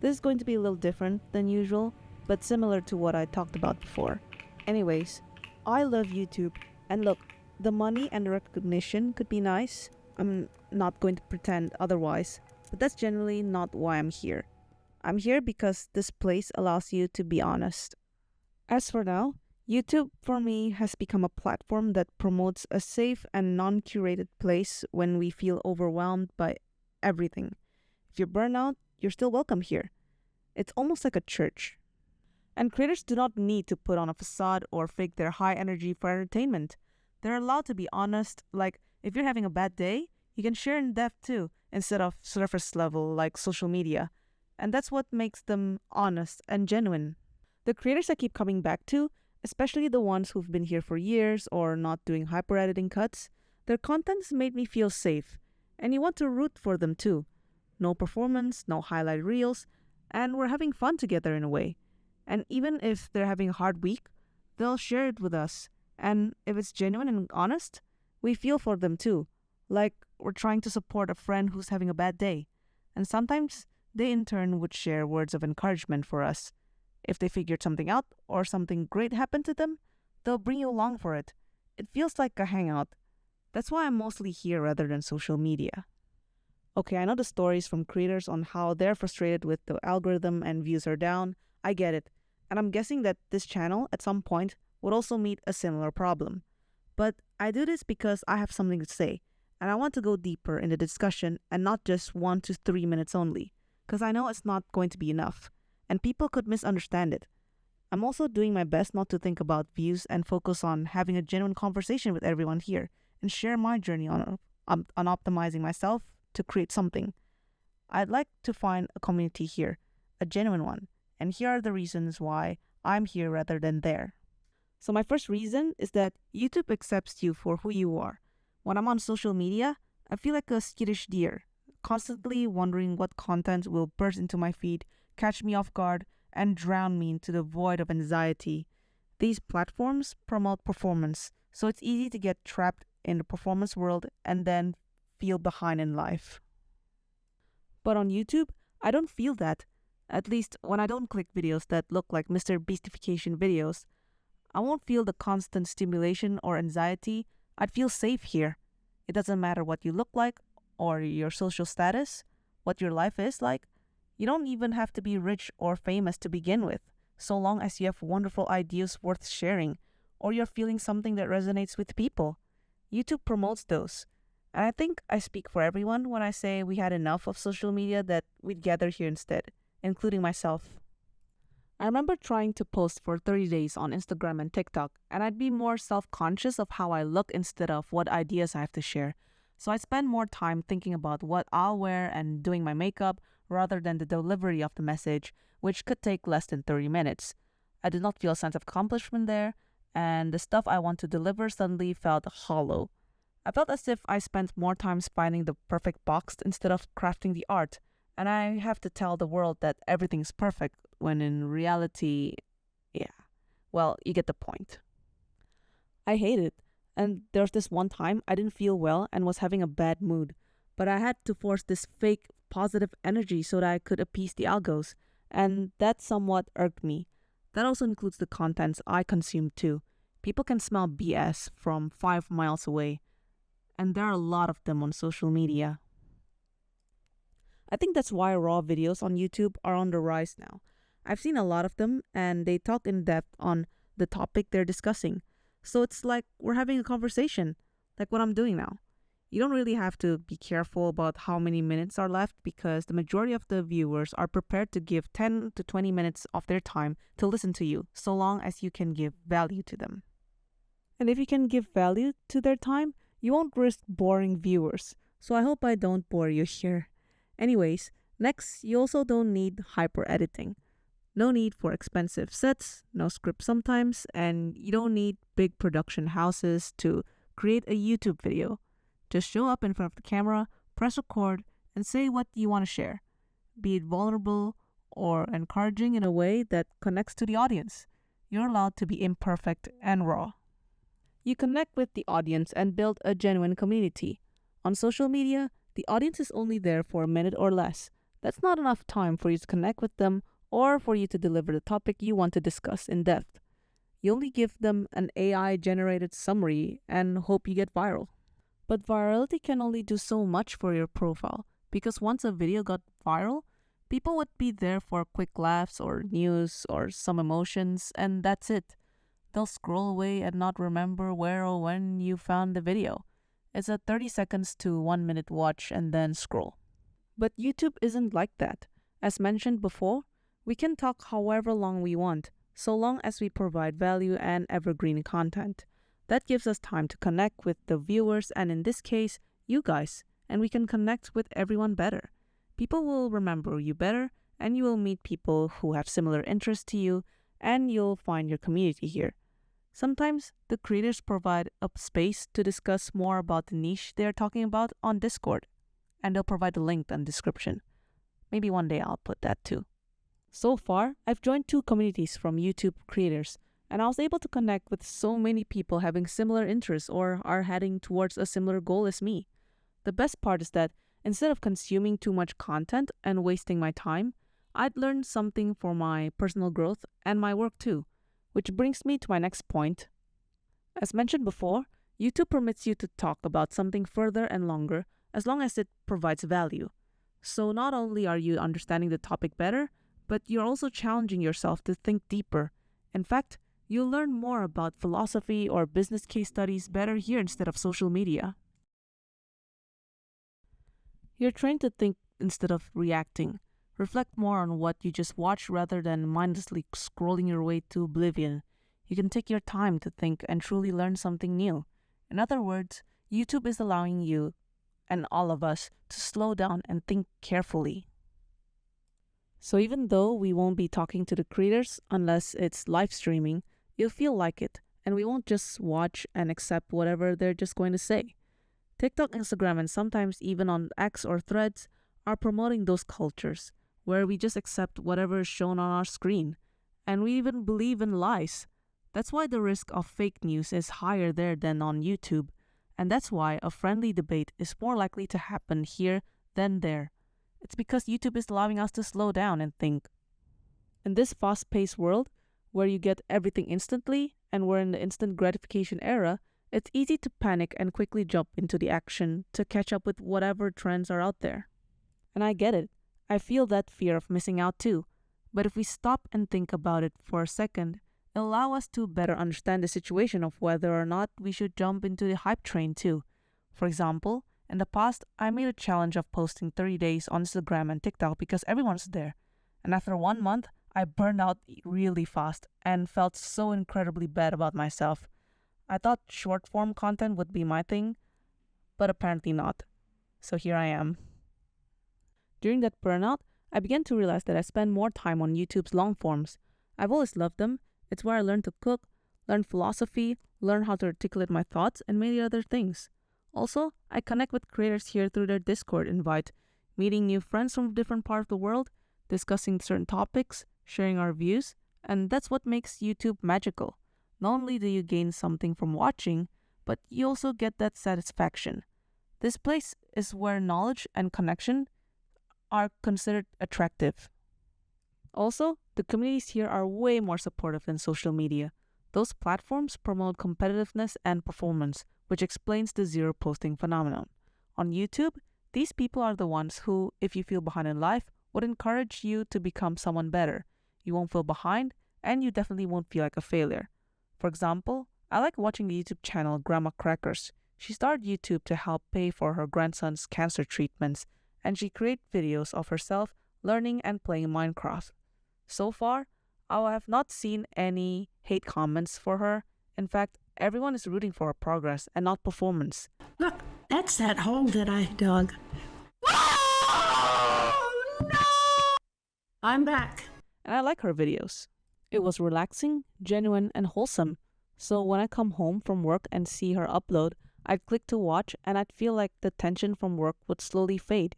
This is going to be a little different than usual, but similar to what I talked about before. Anyways, I love YouTube, and look, the money and the recognition could be nice. I'm not going to pretend otherwise, but that's generally not why I'm here. I'm here because this place allows you to be honest. As for now, YouTube for me has become a platform that promotes a safe and non curated place when we feel overwhelmed by everything. If you're burnt out, you're still welcome here. It's almost like a church. And creators do not need to put on a facade or fake their high energy for entertainment. They're allowed to be honest, like if you're having a bad day, you can share in depth too, instead of surface level like social media. And that's what makes them honest and genuine. The creators I keep coming back to, especially the ones who've been here for years or not doing hyper editing cuts, their content's made me feel safe. And you want to root for them too. No performance, no highlight reels, and we're having fun together in a way. And even if they're having a hard week, they'll share it with us. And if it's genuine and honest, we feel for them too. Like we're trying to support a friend who's having a bad day. And sometimes they in turn would share words of encouragement for us. If they figured something out or something great happened to them, they'll bring you along for it. It feels like a hangout. That's why I'm mostly here rather than social media. Okay, I know the stories from creators on how they're frustrated with the algorithm and views are down. I get it. And I'm guessing that this channel, at some point, would also meet a similar problem. But I do this because I have something to say, and I want to go deeper in the discussion and not just 1 to 3 minutes only, because I know it's not going to be enough, and people could misunderstand it. I'm also doing my best not to think about views and focus on having a genuine conversation with everyone here and share my journey on optimizing myself to create something. I'd like to find a community here, a genuine one, and here are the reasons why I'm here rather than there. So my first reason is that YouTube accepts you for who you are. When I'm on social media, I feel like a skittish deer, constantly wondering what content will burst into my feed, catch me off guard, and drown me into the void of anxiety. These platforms promote performance, so it's easy to get trapped in the performance world and then feel behind in life. But on YouTube, I don't feel that. At least when I don't click videos that look like Mr. Beastification videos, I won't feel the constant stimulation or anxiety. I'd feel safe here. It doesn't matter what you look like or your social status, what your life is like. You don't even have to be rich or famous to begin with, so long as you have wonderful ideas worth sharing or you're feeling something that resonates with people. YouTube promotes those. And I think I speak for everyone when I say we had enough of social media that we'd gather here instead, including myself. I remember trying to post for 30 days on Instagram and TikTok, and I'd be more self-conscious of how I look instead of what ideas I have to share. So I spend more time thinking about what I'll wear and doing my makeup rather than the delivery of the message, which could take less than 30 minutes. I did not feel a sense of accomplishment there, and the stuff I want to deliver suddenly felt hollow. I felt as if I spent more time finding the perfect box instead of crafting the art, and I have to tell the world that everything's perfect when in reality, well, you get the point. I hate it, and there was this one time I didn't feel well and was having a bad mood, but I had to force this fake positive energy so that I could appease the algos, and that somewhat irked me. That also includes the contents I consume too. People can smell BS from 5 miles away, and there are a lot of them on social media. I think that's why raw videos on YouTube are on the rise now. I've seen a lot of them, and they talk in depth on the topic they're discussing. So it's like we're having a conversation, like what I'm doing now. You don't really have to be careful about how many minutes are left because the majority of the viewers are prepared to give 10 to 20 minutes of their time to listen to you, so long as you can give value to them. And if you can give value to their time, you won't risk boring viewers. So I hope I don't bore you here. Anyways, next, you also don't need hyper editing. No need for expensive sets, no script sometimes, and you don't need big production houses to create a YouTube video. Just show up in front of the camera, press record, and say what you want to share. Be it vulnerable or encouraging in a way that connects to the audience. You're allowed to be imperfect and raw. You connect with the audience and build a genuine community. On social media, the audience is only there for a minute or less. That's not enough time for you to connect with them or for you to deliver the topic you want to discuss in depth. You only give them an AI generated summary and hope you get viral. But virality can only do so much for your profile because once a video got viral, people would be there for quick laughs or news or some emotions, and that's it. They'll scroll away and not remember where or when you found the video. It's a 30 seconds to 1 minute watch and then scroll. But YouTube isn't like that. As mentioned before, we can talk however long we want, so long as we provide value and evergreen content. That gives us time to connect with the viewers and in this case, you guys, and we can connect with everyone better. People will remember you better and you will meet people who have similar interests to you and you'll find your community here. Sometimes the creators provide a space to discuss more about the niche they're talking about on Discord, and they'll provide the link in the description. Maybe one day I'll put that too. So far, I've joined 2 communities from YouTube creators, and I was able to connect with so many people having similar interests or are heading towards a similar goal as me. The best part is that instead of consuming too much content and wasting my time, I'd learn something for my personal growth and my work too, which brings me to my next point. As mentioned before, YouTube permits you to talk about something further and longer as long as it provides value. So not only are you understanding the topic better, but you're also challenging yourself to think deeper. In fact, you'll learn more about philosophy or business case studies better here instead of social media. You're trained to think instead of reacting. Reflect more on what you just watched rather than mindlessly scrolling your way to oblivion. You can take your time to think and truly learn something new. In other words, YouTube is allowing you and all of us to slow down and think carefully. So even though we won't be talking to the creators unless it's live streaming, you'll feel like it, and we won't just watch and accept whatever they're just going to say. TikTok, Instagram, and sometimes even on X or Threads are promoting those cultures where we just accept whatever is shown on our screen, and we even believe in lies. That's why the risk of fake news is higher there than on YouTube, and that's why a friendly debate is more likely to happen here than there. It's because YouTube is allowing us to slow down and think. In this fast-paced world, where you get everything instantly, and we're in the instant gratification era, it's easy to panic and quickly jump into the action to catch up with whatever trends are out there. And I get it. I feel that fear of missing out too. But if we stop and think about it for a second, it'll allow us to better understand the situation of whether or not we should jump into the hype train too. For example, in the past, I made a challenge of posting 30 days on Instagram and TikTok because everyone's there. And after 1 month, I burned out really fast and felt so incredibly bad about myself. I thought short form content would be my thing, but apparently not. So here I am. During that burnout, I began to realize that I spend more time on YouTube's long forms. I've always loved them. It's where I learned to cook, learn philosophy, learn how to articulate my thoughts, and many other things. Also, I connect with creators here through their Discord invite, meeting new friends from different parts of the world, discussing certain topics, sharing our views, and that's what makes YouTube magical. Not only do you gain something from watching, but you also get that satisfaction. This place is where knowledge and connection are considered attractive. Also, the communities here are way more supportive than social media. Those platforms promote competitiveness and performance, which explains the zero posting phenomenon. On YouTube, these people are the ones who, if you feel behind in life, would encourage you to become someone better. You won't feel behind, and you definitely won't feel like a failure. For example, I like watching the YouTube channel Grandma Crackers. She started YouTube to help pay for her grandson's cancer treatments, and she creates videos of herself learning and playing Minecraft. So far, I have not seen any hate comments for her. In fact, everyone is rooting for her progress and not performance. Look, that's that hole that I dug. Oh, no! I'm back. And I like her videos. It was relaxing, genuine, and wholesome. So when I come home from work and see her upload, I'd click to watch and I'd feel like the tension from work would slowly fade.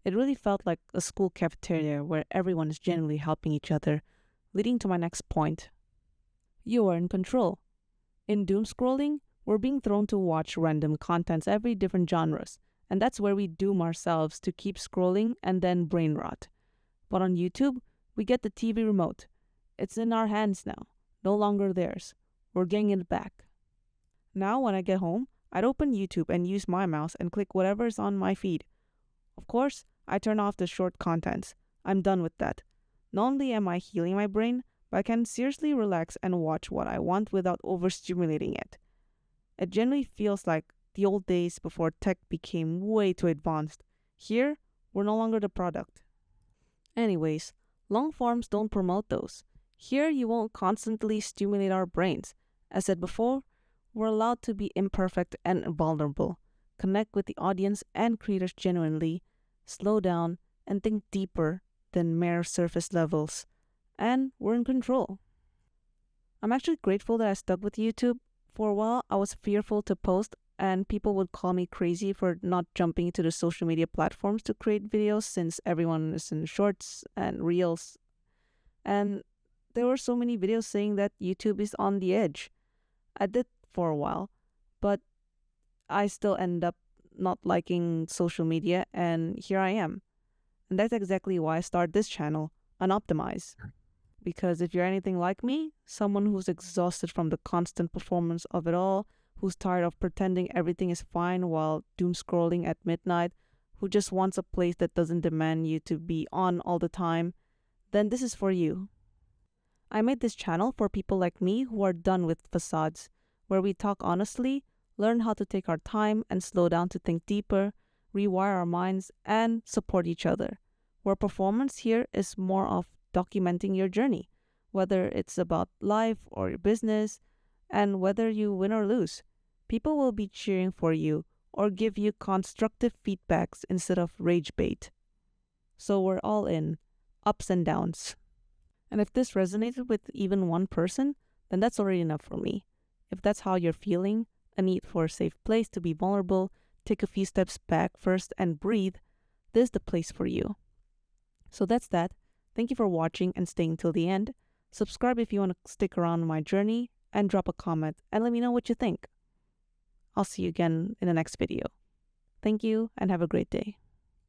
It really felt like a school cafeteria where everyone is genuinely helping each other, leading to my next point. You are in control. In doom scrolling, we're being thrown to watch random contents every different genres, And that's where we doom ourselves to keep scrolling and then brain rot. But on YouTube, we get the TV remote. It's in our hands now, no longer theirs. We're getting it back. Now, when I get home, I'd open YouTube and use my mouse and click whatever's on my feed. Of course, I turn off the short contents. I'm done with that. Not only am I healing my brain, but I can seriously relax and watch what I want without overstimulating it. It generally feels like the old days before tech became way too advanced. Here, we're no longer the product. Anyways, long forms don't promote those. Here, you won't constantly stimulate our brains. As said before, we're allowed to be imperfect and vulnerable, connect with the audience and creators genuinely, slow down, and think deeper than mere surface levels. And we're in control. I'm actually grateful that I stuck with YouTube. For a while, I was fearful to post, and people would call me crazy for not jumping to the social media platforms to create videos since everyone is in shorts and reels. And there were so many videos saying that YouTube is on the edge. I did for a while, but I still end up not liking social media, and here I am. And that's exactly why I started this channel, Unoptimize. Because if you're anything like me, someone who's exhausted from the constant performance of it all, who's tired of pretending everything is fine while doom scrolling at midnight, who just wants a place that doesn't demand you to be on all the time, then this is for you. I made this channel for people like me who are done with facades, where we talk honestly, learn how to take our time and slow down to think deeper, rewire our minds, and support each other. Where performance here is more of documenting your journey, whether it's about life or your business, and whether you win or lose. People will be cheering for you or give you constructive feedbacks instead of rage bait. So we're all in, ups and downs. And if this resonated with even one person, then that's already enough for me. If that's how you're feeling, a need for a safe place to be vulnerable, take a few steps back first and breathe, this is the place for you. So that's that. Thank you for watching and staying till the end. Subscribe if you want to stick around on my journey, and drop a comment and let me know what you think. I'll see you again in the next video. Thank you and have a great day.